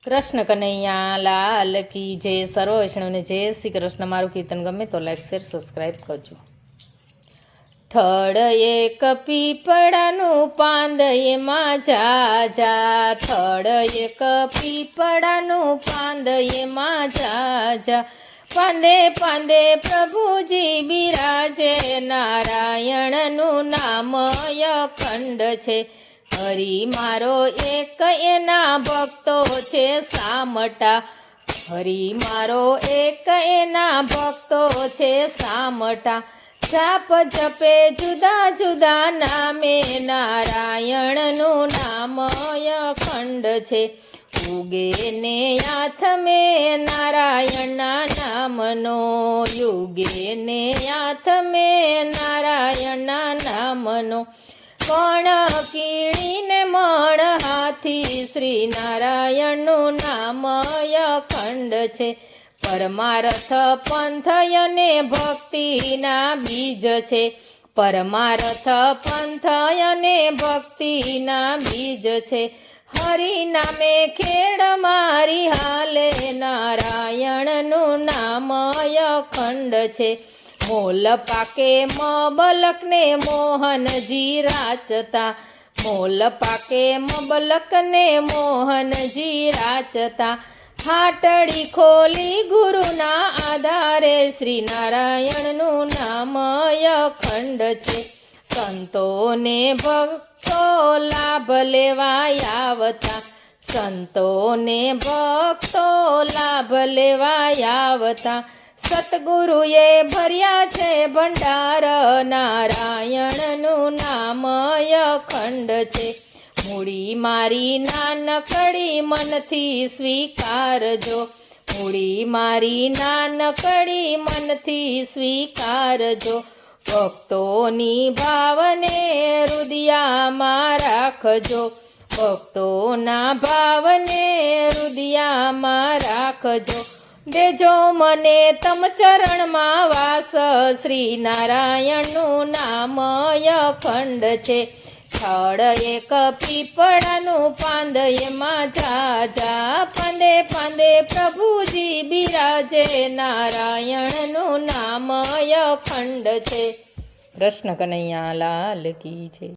કૃષ્ણ કનૈયા લાલ કી જય. સર્વ વૈષ્ણવને જય શ્રી કૃષ્ણ. મારું કીર્તન ગમે તો લાઈક શેર સબસ્ક્રાઈબ કરજો. થડ એક પીપળાનું પાંદ એમાં જાજા, થડ એક પીપળાનું પાંદ એમાં જાજા, પાંદે પાંદે પ્રભુજી બિરાજે, નારાયણનું નામ અખંડ છે. હરિ મારો એક એના ભક્તો છે સામટા, હરિ મારો એક એના ભક્તો છે સામટા, જાપ જપે જુદા જુદા નામે, નારાયણનું નામ અખંડ છે. ઉગે ને હાથ મેં નારાયણના નામનો, યુગે ને હાથ મેં નારાયણના નામનો, કણ કીડીને મણ હાથી, શ્રી નારાયણનું નામ અખંડ છે. પરમાર્થ પંથ અને ભક્તિના બીજ છે, પરમાર્થ પંથ અને ભક્તિના બીજ છે. હરિ નામે ખેડ મારી હાલે, નારાયણનું નામ અખંડ છે. મોલ પાકે મબલકને મોહનજી રાચતા, મોલ પાકે મબલકને મોહનજી રાચતા, હાટડી ખોલી ગુરુના આધારે, શ્રી નારાયણનું નામ અખંડ છે. સંતોને ભક્તો લાભ લેવા આવતા, સંતોને ભક્તો લાભ લેવા આવતા, સતગુરુએ ભર્યા છે ભંડાર, નારાયણનું નામ અખંડ છે. મૂડી મારી નાનકડી મનથી સ્વીકારજો, મૂડી મારી નાનકડી મનથી સ્વીકારજો, ભક્તોની ભાવને હૃદયમાં રાખજો, ભક્તોના ભાવને હૃદયમાં રાખજો. દેજો મને તમ ચરણમાં વાસ, શ્રી નારાયણનું નામ અખંડ છે. થડ એક પીપળાનું પાંદ એમાં જાજા, પાંદે પાંદે પ્રભુજી બિરાજે, નારાયણનું નામ અખંડ છે. કૃષ્ણ કનૈયા લાલ કી જય.